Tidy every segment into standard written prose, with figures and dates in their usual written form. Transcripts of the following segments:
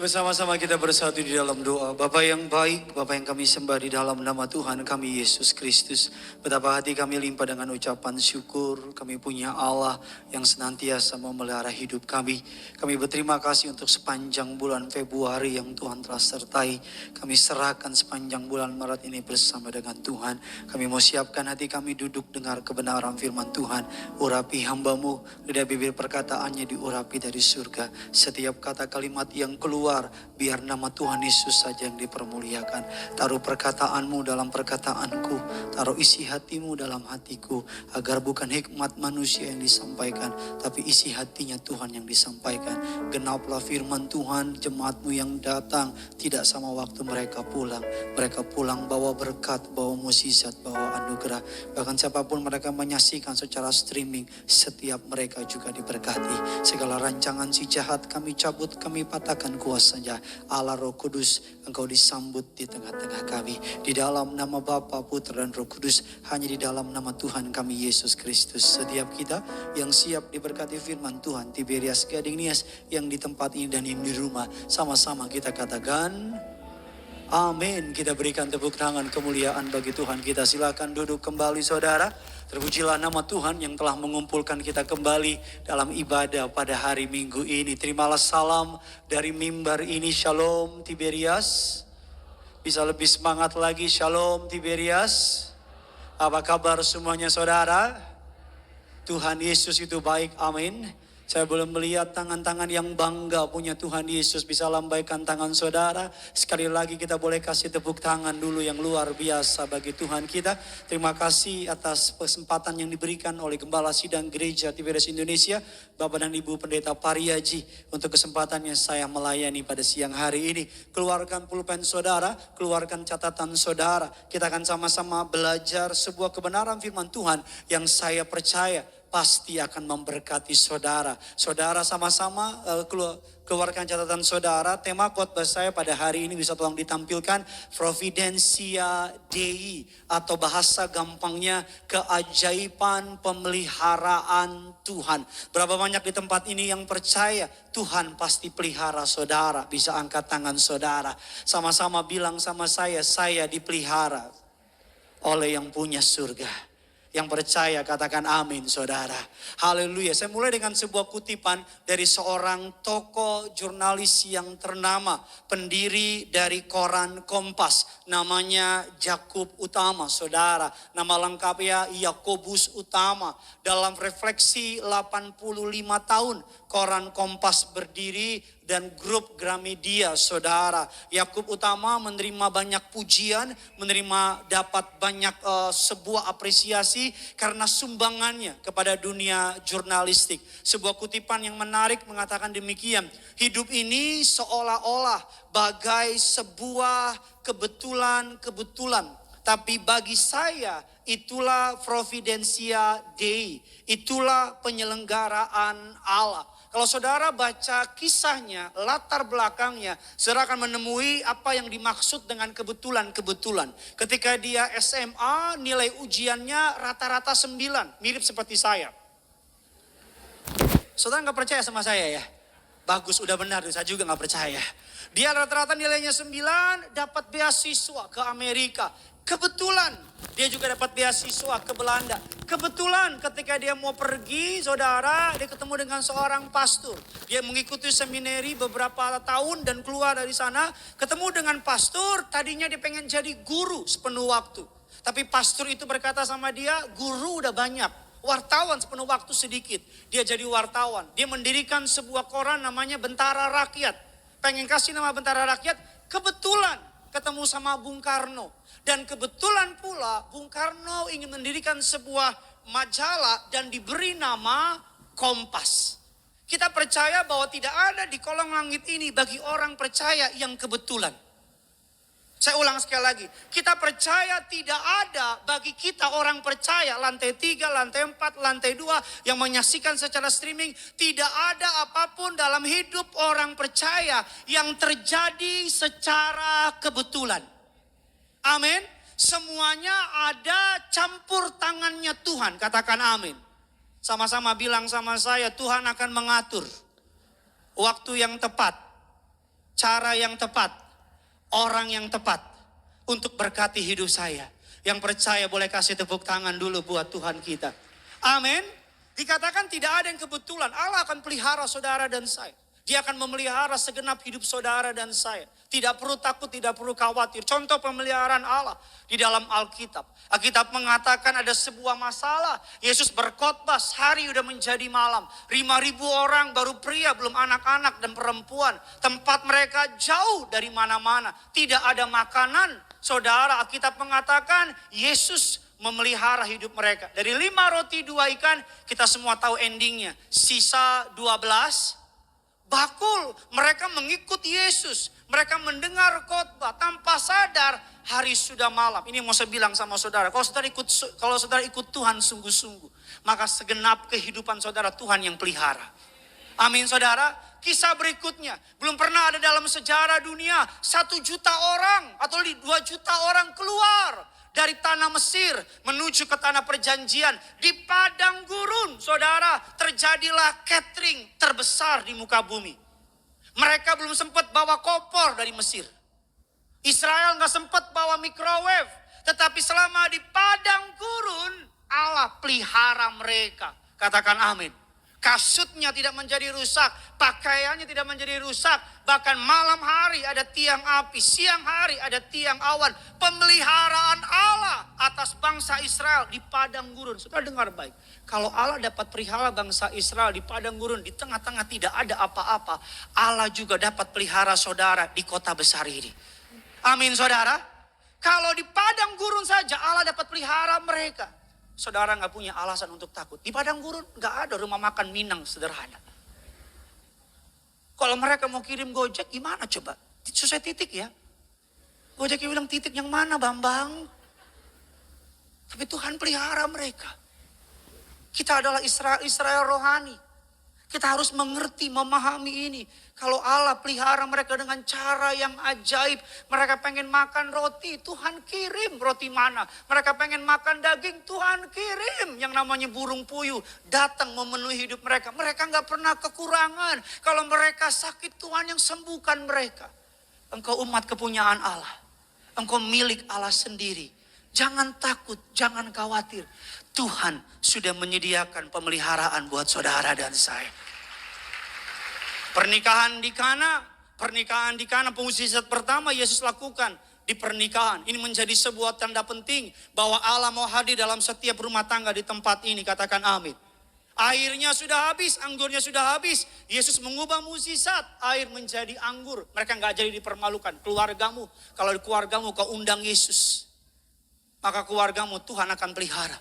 Bersama-sama kita bersatu di dalam doa. Bapa yang baik, Bapa yang kami sembah di dalam nama Tuhan kami Yesus Kristus. Betapa hati kami limpah dengan ucapan syukur. Kami punya Allah yang senantiasa memelihara hidup kami. Kami berterima kasih untuk sepanjang bulan Februari yang Tuhan telah sertai. Kami serahkan sepanjang bulan Maret ini bersama dengan Tuhan. Kami mau siapkan hati kami duduk dengar kebenaran firman Tuhan. Urapi hamba-Mu, lidah bibir perkataannya diurapi dari surga. Setiap kata kalimat yang keluar, biar nama Tuhan Yesus saja yang dipermuliakan. Taruh perkataanmu dalam perkataanku, taruh isi hatimu dalam hatiku, agar bukan hikmat manusia yang disampaikan, tapi isi hatinya Tuhan yang disampaikan. Genaplah firman Tuhan, jemaatmu yang datang tidak sama waktu mereka pulang. Mereka pulang bawa berkat, bawa mukjizat, bawa anugerah. Bahkan siapapun mereka menyaksikan secara streaming, setiap mereka juga diberkati. Segala rancangan si jahat kami cabut, kami patahkan kuasanya. Allah Roh Kudus, Engkau disambut di tengah-tengah kami. Di dalam nama Bapa, Putra dan Roh Kudus, hanya di dalam nama Tuhan kami Yesus Kristus. Setiap kita yang siap diberkati firman Tuhan, Tiberias Gading Nias yang di tempat ini dan yang di rumah, sama-sama kita katakan amin. Kita berikan tepuk tangan kemuliaan bagi Tuhan kita. Silakan duduk kembali saudara. Terpujilah nama Tuhan yang telah mengumpulkan kita kembali dalam ibadah pada hari Minggu ini. Terimalah salam dari mimbar ini. Shalom Tiberias. Bisa lebih semangat lagi. Shalom Tiberias. Apa kabar semuanya saudara? Tuhan Yesus itu baik. Amin. Saya belum melihat tangan-tangan yang bangga punya Tuhan Yesus. Bisa lambaikan tangan saudara. Sekali lagi kita boleh kasih tepuk tangan dulu yang luar biasa bagi Tuhan kita. Terima kasih atas kesempatan yang diberikan oleh Gembala Sidang Gereja Tiberias Indonesia, Bapak dan Ibu Pendeta Pariaji, untuk kesempatannya saya melayani pada siang hari ini. Keluarkan pulpen saudara, keluarkan catatan saudara. Kita akan sama-sama belajar sebuah kebenaran firman Tuhan yang saya percaya pasti akan memberkati saudara. Saudara sama-sama keluarkan catatan saudara. Tema khotbah saya pada hari ini bisa tolong ditampilkan. Providentia Dei, atau bahasa gampangnya keajaiban pemeliharaan Tuhan. Berapa banyak di tempat ini yang percaya Tuhan pasti pelihara saudara? Bisa angkat tangan saudara. Sama-sama bilang sama saya dipelihara oleh yang punya surga. Yang percaya katakan amin saudara. Haleluya. Saya mulai dengan sebuah kutipan dari seorang tokoh jurnalis yang ternama. Pendiri dari koran Kompas. Namanya Jakub Utama saudara. Nama lengkapnya Yakobus Utama. Dalam refleksi 85 tahun koran Kompas berdiri dan grup Gramedia saudara. Yakub Utama menerima banyak pujian, menerima dapat banyak sebuah apresiasi karena sumbangannya kepada dunia jurnalistik. Sebuah kutipan yang menarik mengatakan demikian. Hidup ini seolah-olah bagai sebuah kebetulan. Tapi bagi saya itulah Providentia Dei. Itulah penyelenggaraan Allah. Kalau saudara baca kisahnya, latar belakangnya, saudara akan menemui apa yang dimaksud dengan kebetulan. Ketika dia SMA, nilai ujiannya rata-rata 9, mirip seperti saya. Saudara gak percaya sama saya ya? Bagus, udah benar, saya juga gak percaya. Dia rata-rata nilainya 9, dapat beasiswa ke Amerika. Kebetulan dia juga dapat beasiswa ke Belanda. Kebetulan ketika dia mau pergi, saudara, dia ketemu dengan seorang pastor. Dia mengikuti seminari beberapa tahun dan keluar dari sana. Ketemu dengan pastor, tadinya dia pengen jadi guru sepenuh waktu. Tapi pastor itu berkata sama dia, guru udah banyak, wartawan sepenuh waktu sedikit. Dia jadi wartawan. Dia mendirikan sebuah koran namanya Bentara Rakyat. Pengen kasih nama Bentara Rakyat, kebetulan ketemu sama Bung Karno. Dan kebetulan pula Bung Karno ingin mendirikan sebuah majalah dan diberi nama Kompas. Kita percaya bahwa tidak ada di kolong langit ini bagi orang percaya yang kebetulan. Saya ulang sekali lagi. Kita percaya tidak ada bagi kita orang percaya lantai 3, lantai 4, lantai 2 yang menyaksikan secara streaming. Tidak ada apapun dalam hidup orang percaya yang terjadi secara kebetulan. Amin. Semuanya ada campur tangannya Tuhan. Katakan amin. Sama-sama bilang sama saya, Tuhan akan mengatur waktu yang tepat cara yang tepat, orang yang tepat untuk berkati hidup saya. Yang percaya boleh kasih tepuk tangan dulu buat Tuhan kita. Amin. Dikatakan tidak ada yang kebetulan. Allah akan pelihara saudara dan saya. Dia akan memelihara segenap hidup saudara dan saya. Tidak perlu takut, tidak perlu khawatir. Contoh pemeliharaan Allah di dalam Alkitab. Alkitab mengatakan ada sebuah masalah. Yesus berkhotbah, hari udah menjadi malam. 5.000 orang, baru pria, belum anak-anak dan perempuan. Tempat mereka jauh dari mana-mana. Tidak ada makanan. Saudara, Alkitab mengatakan Yesus memelihara hidup mereka. Dari 5 roti 2 ikan, kita semua tahu endingnya. Sisa 12 bakul. Mereka mengikut Yesus. Mereka mendengar khotbah tanpa sadar hari sudah malam. Ini mau saya bilang sama saudara. Kalau saudara ikut Tuhan sungguh-sungguh, maka segenap kehidupan saudara Tuhan yang pelihara. Amin saudara. Kisah berikutnya. Belum pernah ada dalam sejarah dunia 1 juta orang atau 2 juta orang keluar dari tanah Mesir menuju ke tanah perjanjian. Di padang gurun, saudara, terjadilah catering terbesar di muka bumi. Mereka belum sempat bawa kompor dari Mesir. Israel gak sempat bawa microwave. Tetapi selama di padang gurun, Allah pelihara mereka. Katakan amin. Kasutnya tidak menjadi rusak, pakaiannya tidak menjadi rusak. Bahkan malam hari ada tiang api, siang hari ada tiang awan. Pemeliharaan Allah atas bangsa Israel di padang gurun. Saudara dengar baik. Kalau Allah dapat pelihara bangsa Israel di padang gurun, di tengah-tengah tidak ada apa-apa, Allah juga dapat pelihara saudara di kota besar ini. Amin saudara. Kalau di padang gurun saja Allah dapat pelihara mereka. Saudara gak punya alasan untuk takut. Di padang gurun gak ada rumah makan Minang sederhana. Kalau mereka mau kirim Gojek gimana coba? Susah titik ya. Gojeknya bilang titik yang mana Bambang? Tapi Tuhan pelihara mereka. Kita adalah Israel rohani. Kita harus mengerti, memahami ini. Kalau Allah pelihara mereka dengan cara yang ajaib. Mereka pengen makan roti, Tuhan kirim roti mana. Mereka pengen makan daging, Tuhan kirim. Yang namanya burung puyuh datang memenuhi hidup mereka. Mereka gak pernah kekurangan. Kalau mereka sakit, Tuhan yang sembuhkan mereka. Engkau umat kepunyaan Allah. Engkau milik Allah sendiri. Jangan takut, jangan khawatir. Tuhan sudah menyediakan pemeliharaan buat saudara dan saya. Pernikahan di Kana mukjizat pertama Yesus lakukan di pernikahan. Ini menjadi sebuah tanda penting bahwa Allah mau hadir dalam setiap rumah tangga di tempat ini. Katakan amin. Airnya sudah habis, anggurnya sudah habis. Yesus mengubah mukjizat air menjadi anggur. Mereka gak jadi dipermalukan. Keluargamu, kalau di keluargamu kau undang Yesus, maka keluargamu Tuhan akan pelihara.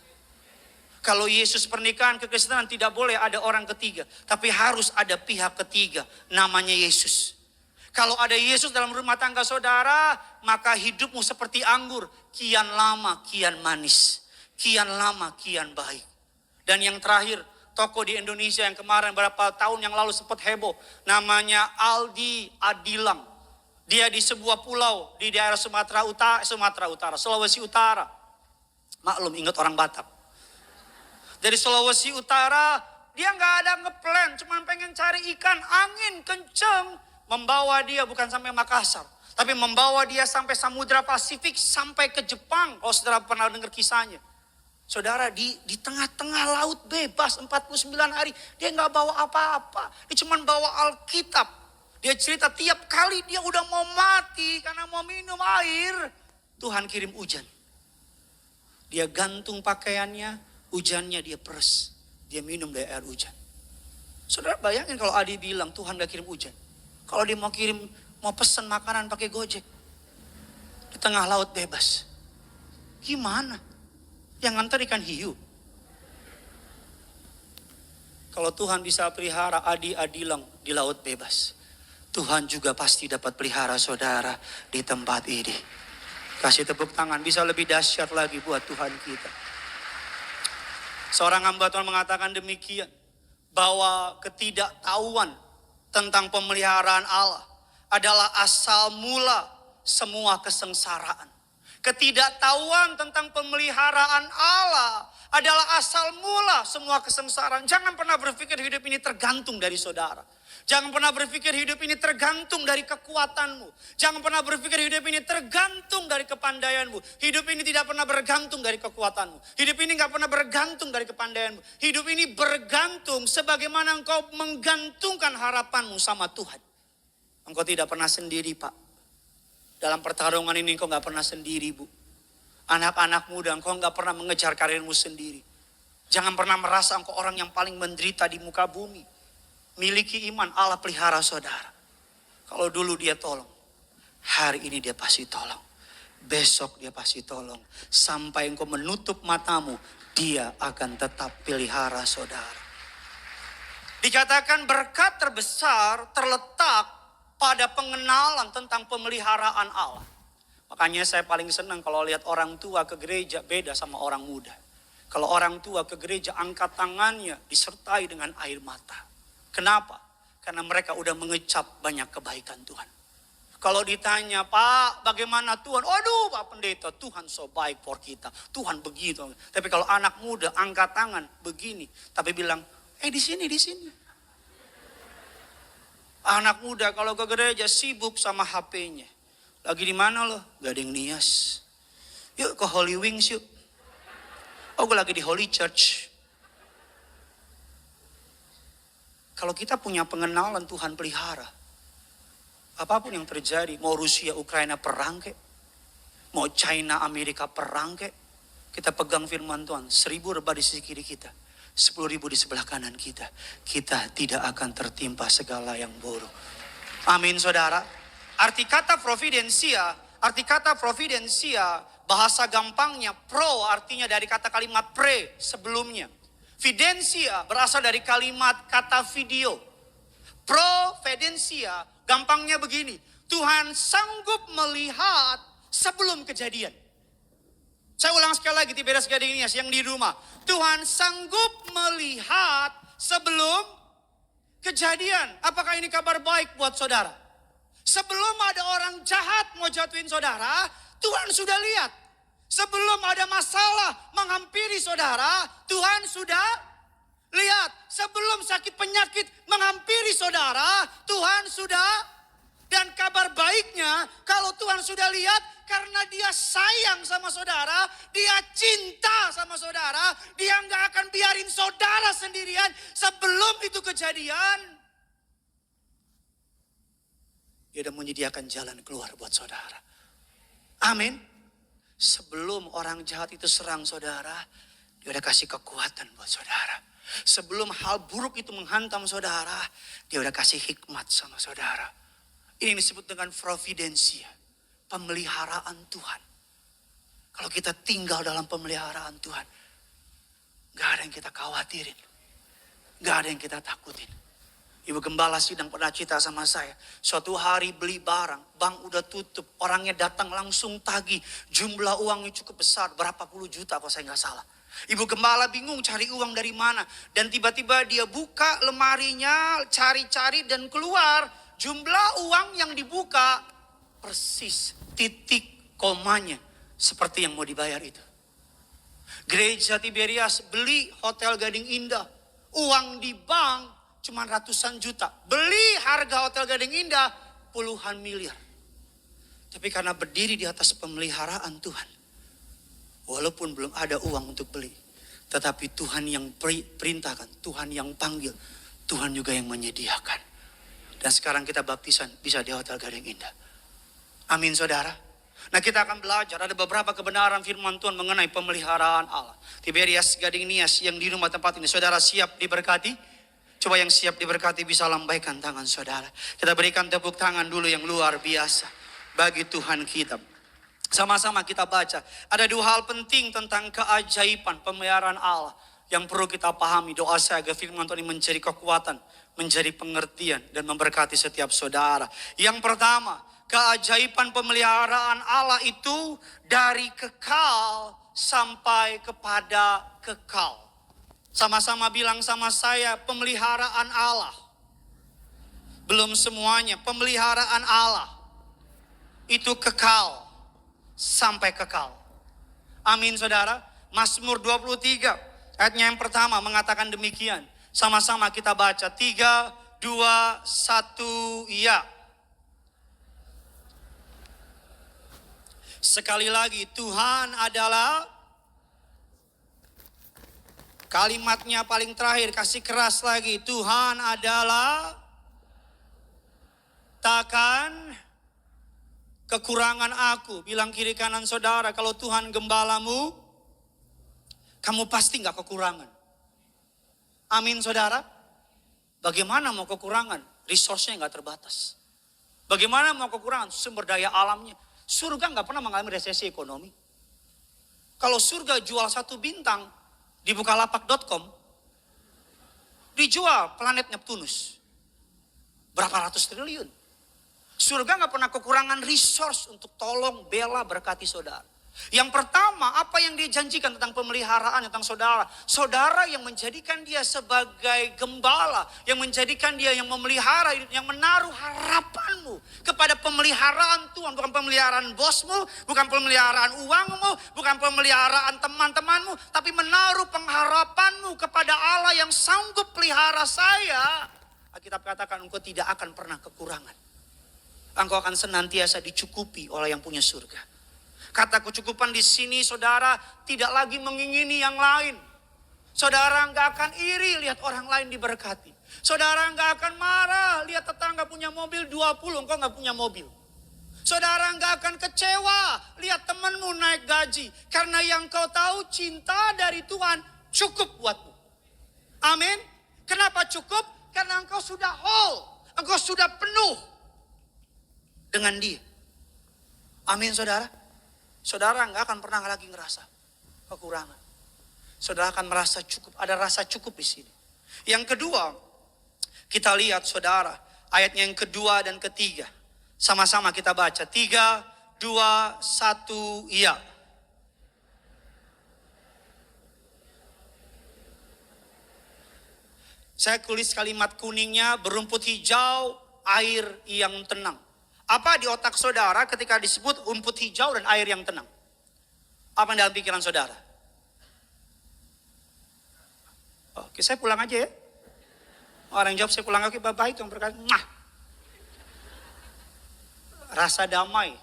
Kalau Yesus pernikahan kekristenan tidak boleh ada orang ketiga. Tapi harus ada pihak ketiga. Namanya Yesus. Kalau ada Yesus dalam rumah tangga saudara, maka hidupmu seperti anggur. Kian lama, kian manis. Kian lama, kian baik. Dan yang terakhir, toko di Indonesia yang kemarin berapa tahun yang lalu sempat heboh. Namanya Aldi Adilang. Dia di sebuah pulau di daerah Sumatera Utara, Sulawesi Utara. Maklum, ingat orang Batak. Dari Sulawesi Utara, dia gak ada ngeplan, cuma pengen cari ikan, angin kenceng. Membawa dia bukan sampai Makassar, tapi membawa dia sampai Samudra Pasifik, sampai ke Jepang. Kalau saudara pernah dengar kisahnya. Saudara di tengah-tengah laut bebas 49 hari, dia gak bawa apa-apa. Dia cuma bawa Alkitab. Dia cerita tiap kali dia udah mau mati karena mau minum air, Tuhan kirim hujan. Dia gantung pakaiannya, hujannya dia peres. Dia minum dari air hujan. Saudara bayangin kalau Adi bilang Tuhan gak kirim hujan. Kalau dia mau pesan makanan pakai Gojek. Di tengah laut bebas. Gimana? Yang nganter ikan hiu. Kalau Tuhan bisa pelihara Adi Adilang di laut bebas, Tuhan juga pasti dapat pelihara saudara di tempat ini. Kasih tepuk tangan, bisa lebih dahsyat lagi buat Tuhan kita. Seorang hamba Tuhan mengatakan demikian, bahwa ketidaktahuan tentang pemeliharaan Allah adalah asal mula semua kesengsaraan. Ketidaktahuan tentang pemeliharaan Allah adalah asal mula semua kesengsaraan. Jangan pernah berpikir hidup ini tergantung dari saudara. Jangan pernah berpikir hidup ini tergantung dari kekuatanmu. Jangan pernah berpikir hidup ini tergantung dari kepandaianmu. Hidup ini tidak pernah bergantung dari kekuatanmu. Hidup ini gak pernah bergantung dari kepandaianmu. Hidup ini bergantung sebagaimana engkau menggantungkan harapanmu sama Tuhan. Engkau tidak pernah sendiri, Pak. Dalam pertarungan ini engkau gak pernah sendiri, Bu. Anak-anak muda, engkau gak pernah mengejar karirmu sendiri. Jangan pernah merasa engkau orang yang paling menderita di muka bumi. Miliki iman, Allah pelihara saudara. Kalau dulu dia tolong, hari ini dia pasti tolong. Besok dia pasti tolong. Sampai engkau menutup matamu, dia akan tetap pelihara saudara. Dikatakan berkat terbesar terletak pada pengenalan tentang pemeliharaan Allah. Makanya saya paling senang kalau lihat orang tua ke gereja beda sama orang muda. Kalau orang tua ke gereja angkat tangannya disertai dengan air mata. Kenapa? Karena mereka udah mengecap banyak kebaikan Tuhan. Kalau ditanya, Pak bagaimana Tuhan? Waduh Pak Pendeta, Tuhan so baik for kita. Tuhan begitu. Tapi kalau anak muda angkat tangan begini. Tapi bilang, di sini. Anak muda kalau ke gereja sibuk sama HP-nya. Lagi di mana loh? Gading Nias. Yuk ke Holy Wings yuk. Oh gue lagi di Holy Church. Kalau kita punya pengenalan Tuhan pelihara. Apapun yang terjadi. Mau Rusia, Ukraina perang kek. Mau China, Amerika perang kek. Kita pegang firman Tuhan. 1.000 rebah di sisi kiri kita. 10.000 di sebelah kanan kita. Kita tidak akan tertimpa segala yang buruk. Amin saudara. Arti kata providensia. Bahasa gampangnya pro artinya dari kata kalimat pre sebelumnya. Fidensia berasal dari kalimat kata video. Providensia gampangnya begini. Tuhan sanggup melihat sebelum kejadian. Saya ulang sekali lagi Tiberias Gading Nias yang di rumah. Tuhan sanggup melihat sebelum kejadian. Apakah ini kabar baik buat saudara? Sebelum ada orang jahat mau jatuhin saudara, Tuhan sudah lihat. Sebelum ada masalah menghampiri saudara, Tuhan sudah lihat. Sebelum sakit penyakit menghampiri saudara, Tuhan sudah. Dan kabar baiknya, kalau Tuhan sudah lihat, karena dia sayang sama saudara, dia cinta sama saudara, dia nggak akan biarin saudara sendirian sebelum itu kejadian. Dia udah menyediakan jalan keluar buat saudara. Amin. Sebelum orang jahat itu serang saudara, dia udah kasih kekuatan buat saudara. Sebelum hal buruk itu menghantam saudara, dia udah kasih hikmat sama saudara. Ini disebut dengan providensia, pemeliharaan Tuhan. Kalau kita tinggal dalam pemeliharaan Tuhan, gak ada yang kita khawatirin, gak ada yang kita takutin. Ibu Gembala sidang pernah cerita sama saya. Suatu hari beli barang, bank udah tutup. Orangnya datang langsung tagih. Jumlah uangnya cukup besar, berapa puluh juta kalau saya nggak salah. Ibu Gembala bingung cari uang dari mana. Dan tiba-tiba dia buka lemarinya, cari-cari dan keluar. Jumlah uang yang dibuka persis titik komanya seperti yang mau dibayar itu. Gereja Tiberias beli Hotel Gading Indah. Uang di bank cuma ratusan juta. Beli harga Hotel Gading Indah puluhan miliar. Tapi karena berdiri di atas pemeliharaan Tuhan. Walaupun belum ada uang untuk beli. Tetapi Tuhan yang perintahkan. Tuhan yang panggil. Tuhan juga yang menyediakan. Dan sekarang kita baptisan bisa di Hotel Gading Indah. Amin saudara. Nah kita akan belajar. Ada beberapa kebenaran firman Tuhan mengenai pemeliharaan Allah. Tiberias Gading Nias yang di rumah tempat ini. Saudara siap diberkati? Coba yang siap diberkati bisa lambaikan tangan saudara. Kita berikan tepuk tangan dulu yang luar biasa bagi Tuhan kita. Sama-sama kita baca. Ada dua hal penting tentang keajaiban pemeliharaan Allah yang perlu kita pahami. Doa saya agar firman Tuhan ini menjadi kekuatan, menjadi pengertian dan memberkati setiap saudara. Yang pertama, keajaiban pemeliharaan Allah itu dari kekal sampai kepada kekal. Sama-sama bilang sama saya, pemeliharaan Allah. Belum semuanya, pemeliharaan Allah itu kekal sampai kekal. Amin saudara. Mazmur 23 ayatnya yang pertama mengatakan demikian. Sama-sama kita baca. 3, 2, 1, ya. Sekali lagi, Tuhan adalah, kalimatnya paling terakhir, kasih keras lagi. Tuhan adalah, takkan kekurangan aku. Bilang kiri kanan saudara, kalau Tuhan gembalamu, kamu pasti gak kekurangan. Amin saudara. Bagaimana mau kekurangan? Resource-nya gak terbatas. Bagaimana mau kekurangan? Sumber daya alamnya. Surga gak pernah mengalami resesi ekonomi. Kalau surga jual 1 bintang di bukalapak.com, dijual planet Neptunus. Berapa ratus triliun. Surga gak pernah kekurangan resource untuk tolong, bela, berkati saudara. Yang pertama, apa yang dia janjikan tentang pemeliharaan tentang saudara. Saudara yang menjadikan dia sebagai gembala, yang menjadikan dia yang memelihara, yang menaruh harapanmu kepada pemeliharaan Tuhan. Bukan pemeliharaan bosmu, bukan pemeliharaan uangmu, bukan pemeliharaan teman-temanmu, tapi menaruh pengharapanmu kepada Allah yang sanggup pelihara saya. Alkitab katakan engkau tidak akan pernah kekurangan. Engkau akan senantiasa dicukupi oleh yang punya surga. Kata kecukupan di sini saudara tidak lagi mengingini yang lain. Saudara enggak akan iri lihat orang lain diberkati. Saudara enggak akan marah lihat tetangga punya mobil 20, engkau enggak punya mobil. Saudara enggak akan kecewa lihat temanmu naik gaji. Karena yang kau tahu cinta dari Tuhan cukup buatmu. Amin. Kenapa cukup? Karena engkau sudah whole. Engkau sudah penuh dengan dia. Amin saudara. Saudara nggak akan pernah lagi ngerasa kekurangan. Saudara akan merasa cukup. Ada rasa cukup di sini. Yang kedua, kita lihat saudara, ayatnya yang kedua dan ketiga. Sama-sama kita baca. 3, 2, 1, iya. Saya tulis kalimat kuningnya, berumput hijau, air yang tenang. Apa di otak saudara ketika disebut rumput hijau dan air yang tenang? Apa yang dalam pikiran saudara? Oke, saya pulang aja ya. Orang yang jawab saya pulang, oke baik yang berkata, rasa damai,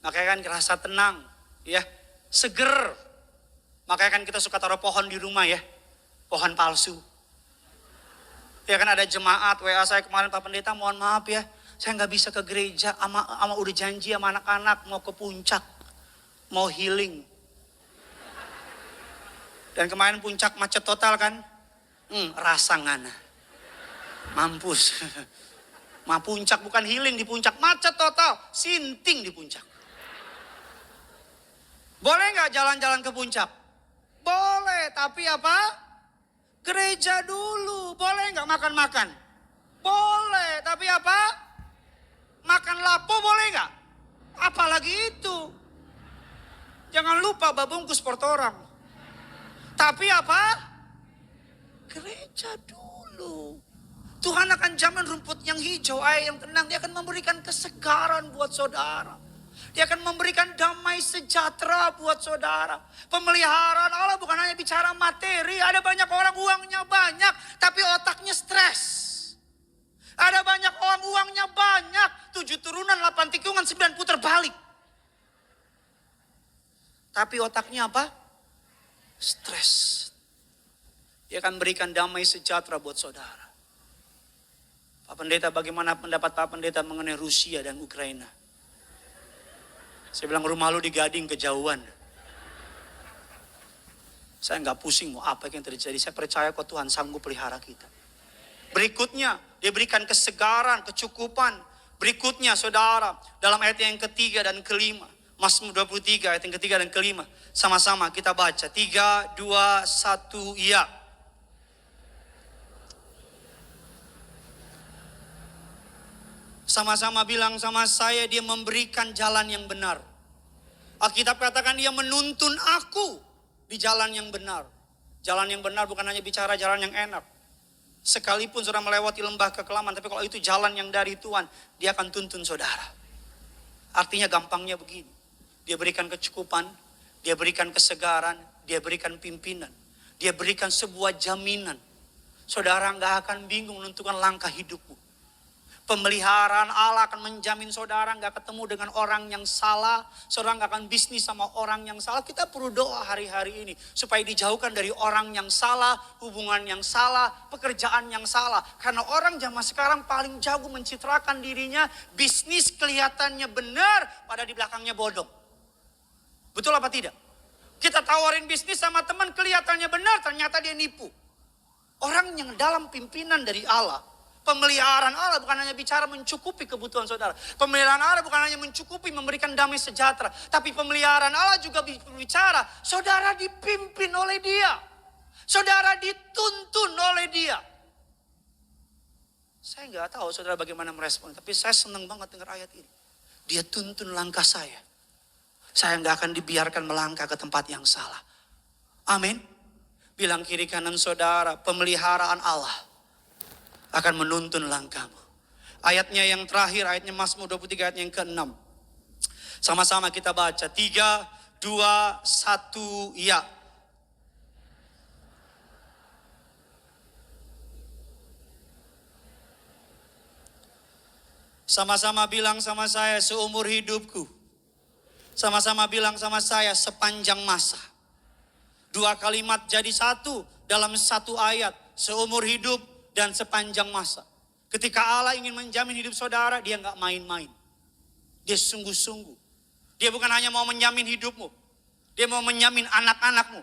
makanya kan rasa tenang, ya, seger. Makanya kan kita suka taruh pohon di rumah ya, pohon palsu. Ya kan ada jemaat WA saya kemarin, Pak Pendeta mohon maaf ya, saya nggak bisa ke gereja, ama udah janji sama anak-anak mau ke puncak, mau healing. Dan kemarin puncak macet total kan, rasa ngana, mampus. Ma puncak bukan healing di puncak, macet total, sinting di puncak. Boleh nggak jalan-jalan ke puncak? Boleh, tapi apa? Gereja dulu. Boleh nggak makan-makan? Boleh, tapi apa? Makan lapo boleh nggak? Apalagi itu. Jangan lupa babungkus sport orang. Tapi apa? Gereja dulu. Tuhan akan jamin rumput yang hijau, air yang tenang. Dia akan memberikan kesegaran buat saudara. Dia akan memberikan damai sejahtera buat saudara. Pemeliharaan Allah bukan hanya bicara materi. Ada banyak orang uangnya banyak, tapi otaknya stres. Ada banyak orang uangnya banyak. 7 turunan, 8 tikungan, 9 putar balik. Tapi otaknya apa? Stres. Dia akan berikan damai sejahtera buat saudara. Pak Pendeta, bagaimana pendapat Pak Pendeta mengenai Rusia dan Ukraina? Saya bilang rumah lu di Gading kejauhan. Saya nggak pusing mau apa yang terjadi. Saya percaya kok Tuhan sanggup pelihara kita. Berikutnya, dia berikan kesegaran, kecukupan. Berikutnya saudara, dalam ayat yang ketiga dan kelima. Mazmur 23 ayat yang ketiga dan kelima. Sama-sama kita baca. 3, 2, 1, iya. Sama-sama bilang sama saya, dia memberikan jalan yang benar. Alkitab katakan dia menuntun aku di jalan yang benar. Jalan yang benar bukan hanya bicara jalan yang enak. Sekalipun saudara melewati lembah kekelaman, tapi kalau itu jalan yang dari Tuhan, dia akan tuntun saudara. Artinya gampangnya begini. Dia berikan kecukupan, dia berikan kesegaran, dia berikan pimpinan. Dia berikan sebuah jaminan. Saudara nggak akan bingung menentukan langkah hidupmu. Pemeliharaan Allah akan menjamin saudara nggak ketemu dengan orang yang salah. Saudara nggak akan bisnis sama orang yang salah. Kita perlu doa hari-hari ini. Supaya dijauhkan dari orang yang salah, hubungan yang salah, pekerjaan yang salah. Karena orang zaman sekarang paling jago mencitrakan dirinya. Bisnis kelihatannya benar, pada di belakangnya bodong. Betul apa tidak? Kita tawarin bisnis sama teman kelihatannya benar, ternyata dia nipu. Orang yang dalam pimpinan dari Allah. Pemeliharaan Allah bukan hanya bicara mencukupi kebutuhan saudara. Pemeliharaan Allah bukan hanya mencukupi memberikan damai sejahtera. Tapi pemeliharaan Allah juga bicara, saudara dipimpin oleh dia. Saudara dituntun oleh dia. Saya nggak tahu saudara bagaimana merespon. Tapi saya senang banget dengar ayat ini. Dia tuntun langkah saya. Saya nggak akan dibiarkan melangkah ke tempat yang salah. Amin. Bilang kiri kanan saudara, pemeliharaan Allah akan menuntun langkahmu. Ayatnya yang terakhir, ayatnya Mazmur 23 ayat yang ke-6. Sama-sama kita baca. 3, 2, 1, ya. Sama-sama bilang sama saya, seumur hidupku. Sama-sama bilang sama saya, sepanjang masa. 2 kalimat jadi satu dalam satu ayat. Seumur hidup dan sepanjang masa. Ketika Allah ingin menjamin hidup saudara, dia nggak main-main. Dia sungguh-sungguh. Dia bukan hanya mau menjamin hidupmu. Dia mau menjamin anak-anakmu.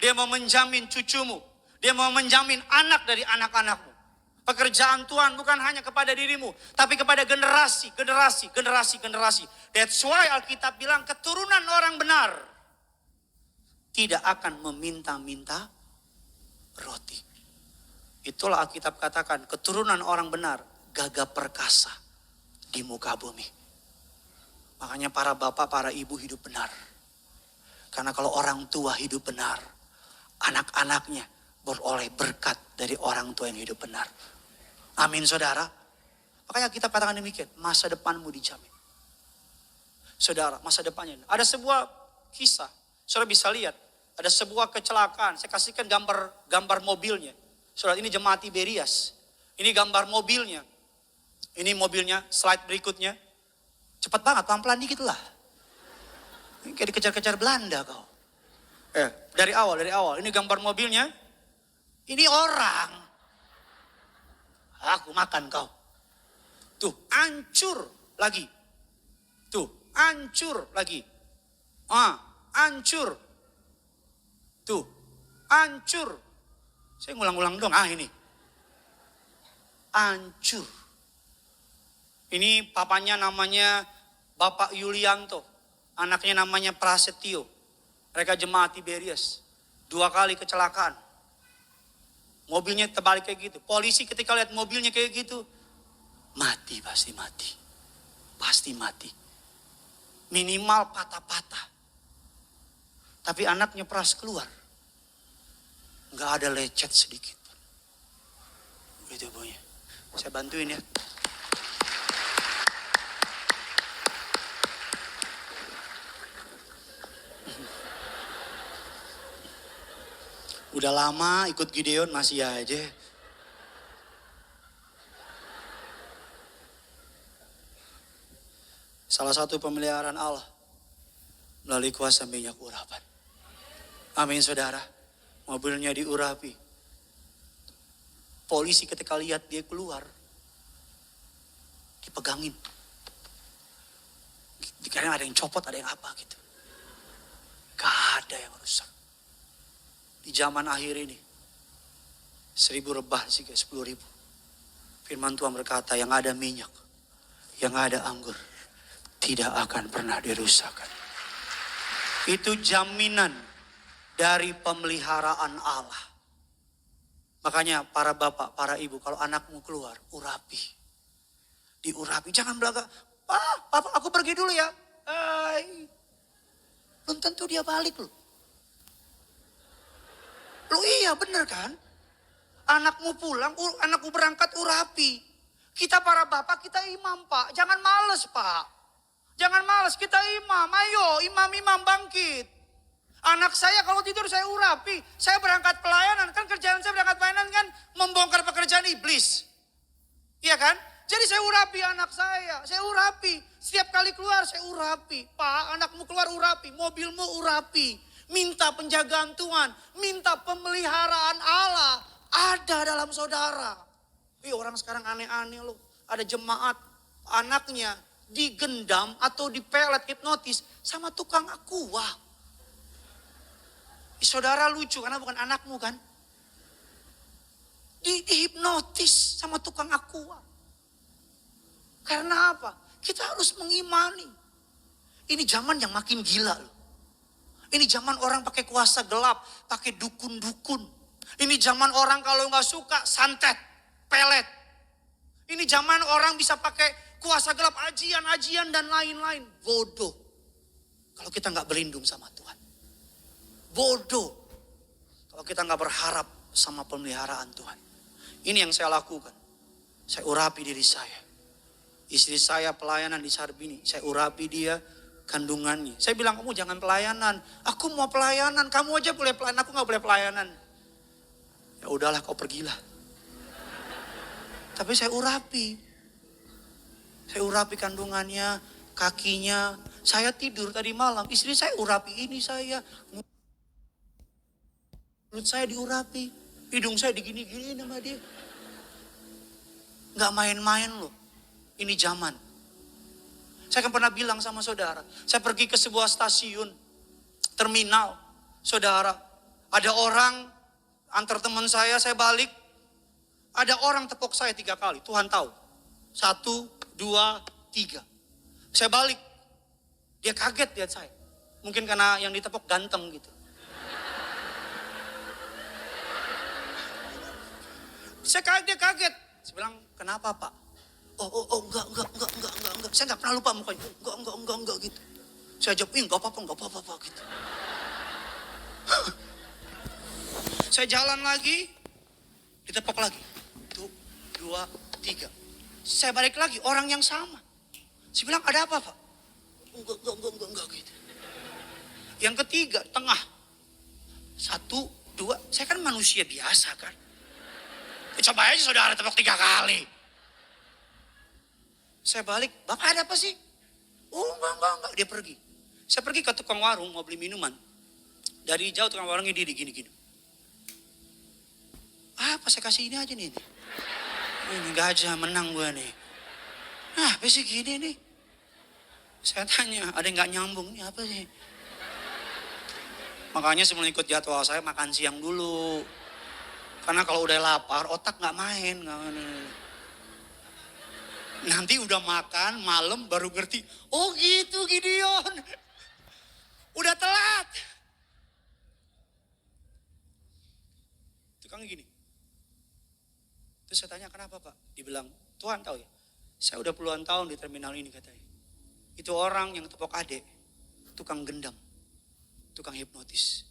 Dia mau menjamin cucumu. Dia mau menjamin anak dari anak-anakmu. Pekerjaan Tuhan bukan hanya kepada dirimu, tapi kepada generasi. That's why Alkitab bilang keturunan orang benar tidak akan meminta-minta roti. Itulah Alkitab katakan, keturunan orang benar gagah perkasa di muka bumi. Makanya para bapak, para ibu hidup benar. Karena kalau orang tua hidup benar, anak-anaknya beroleh berkat dari orang tua yang hidup benar. Amin saudara. Makanya kita katakan demikian, masa depanmu dijamin. Saudara, masa depannya. Ada sebuah kisah, saudara bisa lihat. Ada sebuah kecelakaan, saya kasihkan gambar mobilnya. Saudara, ini jemaat Tiberias. Ini gambar mobilnya. Ini mobilnya, slide berikutnya. Cepat banget, pelan-pelan dikit lah. Ini kayak dikejar-kejar Belanda kau. Dari awal. Ini gambar mobilnya. Ini orang. Aku makan kau. Tuh, hancur lagi. Tuh, hancur lagi. Hancur. Tuh, hancur. Saya ngulang-ulang dong, ini. Hancur. Ini papanya namanya Bapak Yulianto. Anaknya namanya Prasetyo. Mereka jemaat Tiberias. 2 kali kecelakaan. Mobilnya terbalik kayak gitu. Polisi ketika lihat mobilnya kayak gitu, pasti mati. Pasti mati. Minimal patah-patah. Tapi anaknya peras keluar. Nggak ada lecet sedikit. Begitu bunyi. Saya bantuin ya. Udah lama ikut Gideon masih aja. Salah satu pemeliharaan Allah melalui kuasa minyak urapan. Amin saudara. Mobilnya diurapi. Polisi ketika lihat dia keluar, dipegangin. Kadang ada yang copot, ada yang apa gitu. Gak ada yang rusak. Di zaman akhir ini, 1000 rebah sih, 10.000. Firman Tuhan berkata, yang ada minyak, yang ada anggur, tidak akan pernah dirusakkan. Itu jaminan dari pemeliharaan Allah. Makanya para bapak, para ibu, kalau anakmu keluar, urapi. Diurapi, jangan belaka. Papa aku pergi dulu ya. Belum tentu dia balik loh. Loh iya bener kan? Anakmu pulang, anakmu berangkat urapi. Kita para bapak, kita imam pak. Jangan males pak. Jangan males, kita imam. Ayo imam-imam bangkit. Anak saya kalau tidur saya urapi. Saya berangkat pelayanan, kan kerjaan saya berangkat pelayanan kan membongkar pekerjaan iblis. Iya kan? Jadi saya urapi anak saya urapi. Setiap kali keluar saya urapi. Pak, anakmu keluar urapi, mobilmu urapi. Minta penjagaan Tuhan, minta pemeliharaan Allah ada dalam saudara. Orang sekarang aneh-aneh loh. Ada jemaat anaknya digendam atau dipelet hipnotis sama tukang aqua. Saudara lucu karena bukan anakmu kan. Dihipnotis sama tukang aqua. Karena apa? Kita harus mengimani. Ini zaman yang makin gila loh. Ini zaman orang pakai kuasa gelap, pakai dukun-dukun. Ini zaman orang kalau nggak suka santet, pelet. Ini zaman orang bisa pakai kuasa gelap, ajian-ajian dan lain-lain. Bodoh. Kalau kita nggak berlindung sama Tuhan. Bodoh. Kalau kita nggak berharap sama pemeliharaan Tuhan. Ini yang saya lakukan. Saya urapi diri saya. Istri saya pelayanan di Sarbini. Saya urapi dia kandungannya. Saya bilang, kamu jangan pelayanan. Aku mau pelayanan. Kamu aja boleh pelayanan. Aku gak boleh pelayanan. Ya udahlah, kau pergilah. Tapi saya urapi. Saya urapi kandungannya, kakinya. Saya tidur tadi malam. Istri saya urapi ini saya. Mulut saya diurapi. Hidung saya digini-gini sama dia. Gak main-main loh. Ini zaman. Saya kan pernah bilang sama saudara, saya pergi ke sebuah stasiun, terminal, saudara. Ada orang, antar teman saya balik, ada orang tepuk saya 3 kali, Tuhan tahu. 1, 2, 3. Saya balik, dia kaget lihat saya. Mungkin karena yang ditepuk ganteng gitu. Dia kaget. Saya bilang, kenapa Pak? Oh, enggak. Saya enggak pernah lupa mukanya. Enggak gitu. Saya jawab, enggak apa-apa gitu. Saya jalan lagi, ditepok lagi. 1, 2, 3. Saya balik lagi, orang yang sama. Saya bilang, ada apa Pak? Enggak gitu. Yang ketiga, tengah. 1, 2, saya kan manusia biasa kan. Coba aja saudara tepok 3 kali. Saya balik, Bapak ada apa sih? Oh enggak, dia pergi. Saya pergi ke tukang warung mau beli minuman. Dari jauh tukang warungnya dia gini. Apa saya kasih ini aja nih. Ini gajah menang gue nih. Apa sih gini nih? Saya tanya, ada yang gak nyambung, ini apa sih? Makanya sebelum ikut jadwal saya makan siang dulu. Karena kalau udah lapar, otak gak main. Nanti udah makan, malam baru ngerti. Oh gitu Gideon. Udah telat. Tukang gini. Terus saya tanya, kenapa Pak? Dibilang, Tuhan tahu ya. Saya udah puluhan tahun di terminal ini katanya. Itu orang yang tepok adek. Tukang gendam. Tukang hipnotis.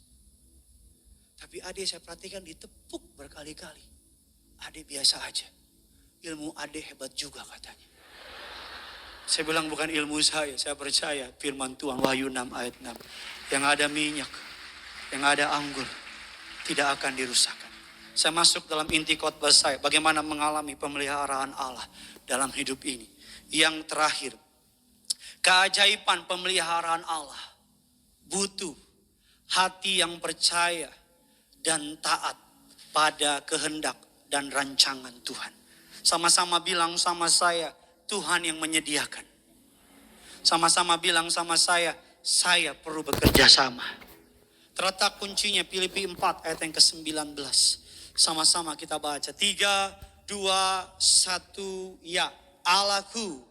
Tapi adek saya perhatikan ditepuk berkali-kali. Adek biasa aja. Ilmu adek hebat juga katanya. Saya bilang bukan ilmu saya percaya firman Tuhan Wahyu 6 ayat 6. Yang ada minyak, yang ada anggur, tidak akan dirusakkan. Saya masuk dalam inti khotbah saya, bagaimana mengalami pemeliharaan Allah dalam hidup ini. Yang terakhir, keajaiban pemeliharaan Allah butuh hati yang percaya dan taat pada kehendak dan rancangan Tuhan. Sama-sama bilang sama saya, Tuhan yang menyediakan. Sama-sama bilang sama saya perlu bekerja sama. Terletak kuncinya Filipi 4 ayat yang ke-19. Sama-sama kita baca. 3, 2, 1, ya. Allahku.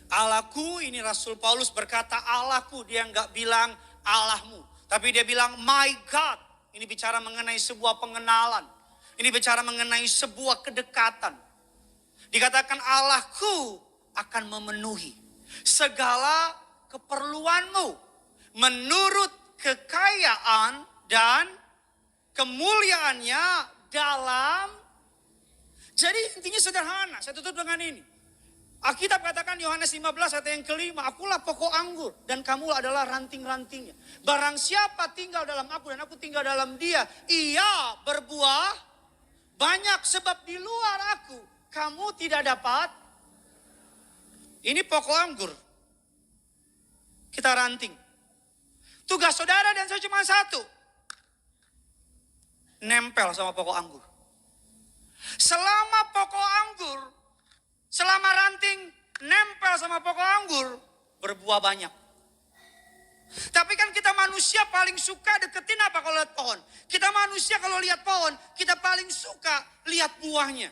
Allahku, ini Rasul Paulus berkata Allahku. Dia enggak bilang Allahmu. Tapi dia bilang my God. Ini bicara mengenai sebuah pengenalan. Ini bicara mengenai sebuah kedekatan. Dikatakan Allahku akan memenuhi segala keperluanmu menurut kekayaan dan kemuliaannya dalam. Jadi intinya sederhana. Saya tutup dengan ini. Alkitab katakan Yohanes 15 ayat yang kelima, akulah pokok anggur dan kamu adalah ranting-rantingnya. Barang siapa tinggal dalam aku dan aku tinggal dalam dia, ia berbuah banyak, sebab di luar aku kamu tidak dapat. Ini pokok anggur, kita ranting. Tugas saudara dan saya cuma satu, nempel sama pokok anggur. Selama pokok anggur, selama ranting nempel sama pokok anggur, berbuah banyak. Tapi kan kita manusia paling suka deketin apa kalau lihat pohon? Kita manusia kalau lihat pohon, kita paling suka lihat buahnya.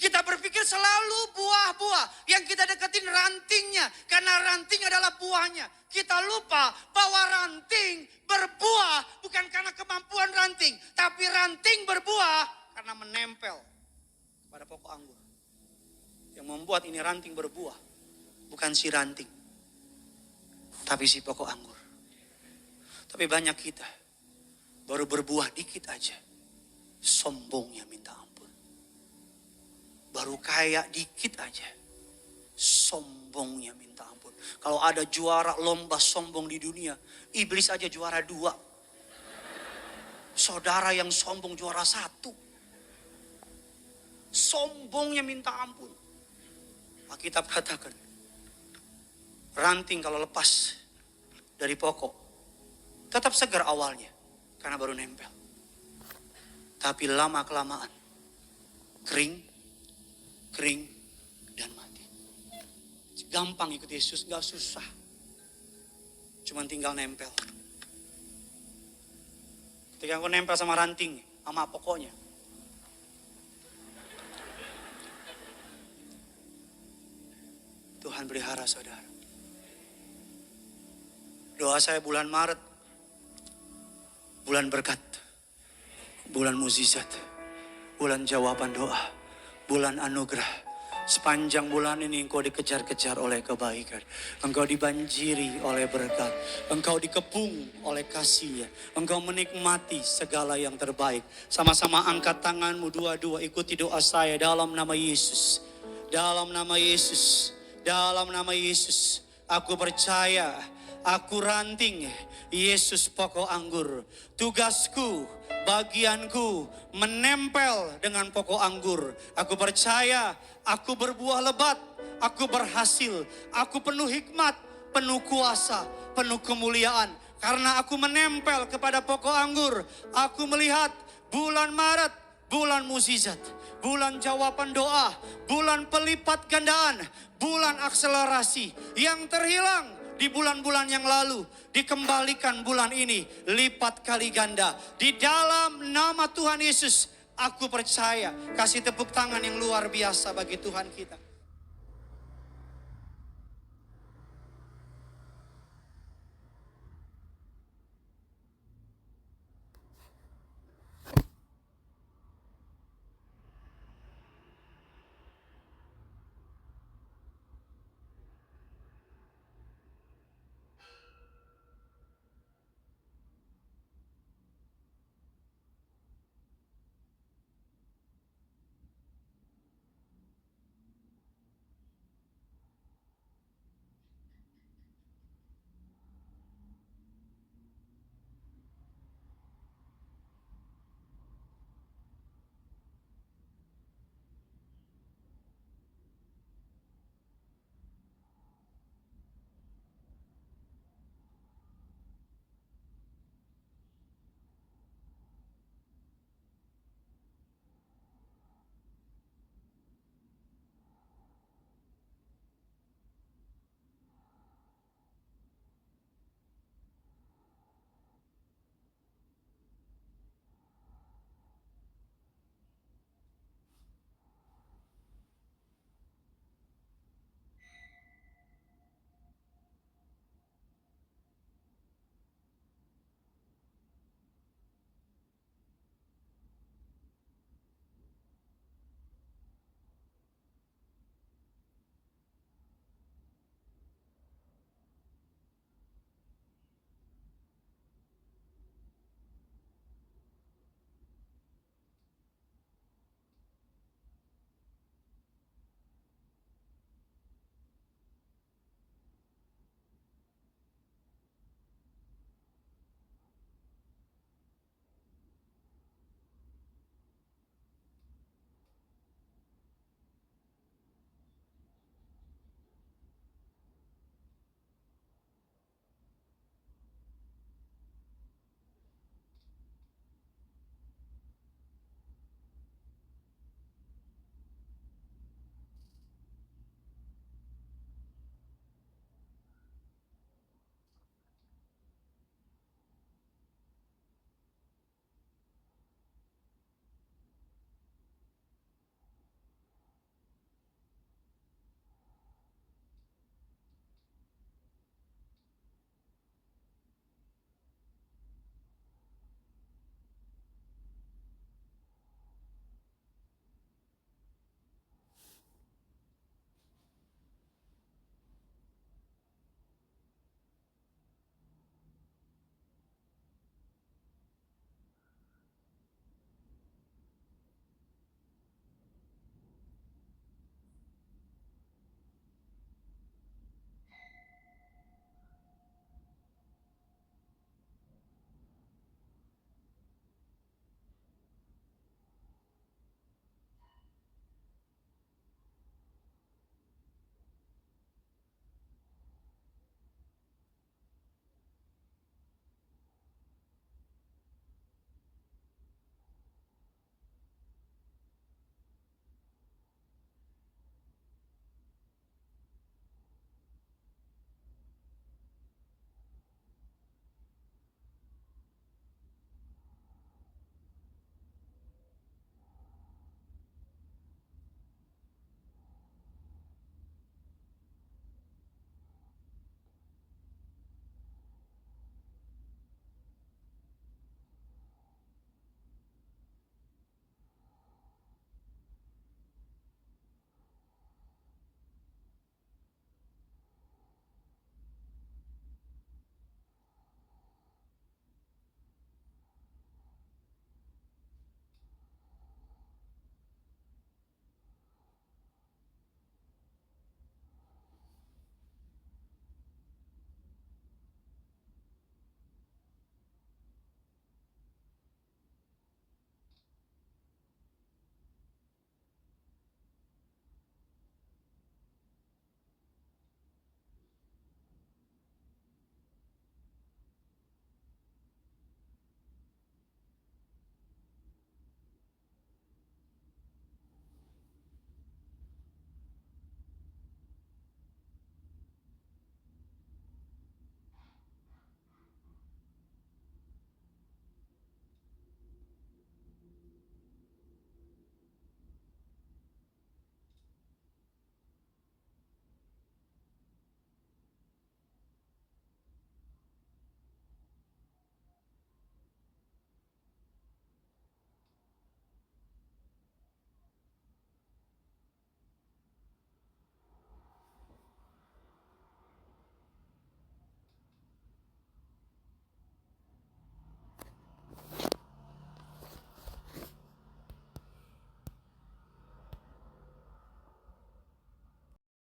Kita berpikir selalu buah-buah. Yang kita deketin rantingnya, karena ranting adalah buahnya. Kita lupa bahwa ranting berbuah bukan karena kemampuan ranting, tapi ranting berbuah karena menempel pada pokok anggur. Yang membuat ini ranting berbuah bukan si ranting, tapi si pokok anggur. Tapi banyak kita baru berbuah dikit aja, sombongnya minta ampun. Baru kaya dikit aja, sombongnya minta ampun. Kalau ada juara lomba sombong di dunia, iblis aja juara 2. Saudara yang sombong juara 1. Sombongnya minta ampun. Alkitab katakan, ranting kalau lepas dari pokok, tetap segar awalnya, karena baru nempel. Tapi lama-kelamaan, kering, dan mati. Gampang ikut Yesus, gak susah. Cuman tinggal nempel. Ketika aku nempel sama ranting, sama pokoknya, Tuhan pelihara saudara. Doa saya bulan Maret, bulan berkat, bulan mukjizat, bulan jawaban doa, bulan anugerah. Sepanjang bulan ini engkau dikejar-kejar oleh kebaikan. Engkau dibanjiri oleh berkat. Engkau dikepung oleh kasih-Nya. Engkau menikmati segala yang terbaik. Sama-sama angkat tanganmu dua-dua, ikuti doa saya dalam nama Yesus. Dalam nama Yesus. Dalam nama Yesus, aku percaya, aku ranting, Yesus pokok anggur. Tugasku, bagianku, menempel dengan pokok anggur. Aku percaya, aku berbuah lebat, aku berhasil, aku penuh hikmat, penuh kuasa, penuh kemuliaan. Karena aku menempel kepada pokok anggur, aku melihat bulan Maret, bulan mukjizat, bulan jawaban doa, bulan pelipat gandaan, bulan akselerasi. Yang terhilang di bulan-bulan yang lalu dikembalikan bulan ini lipat kali ganda. Di dalam nama Tuhan Yesus, aku percaya. Kasih tepuk tangan yang luar biasa bagi Tuhan kita.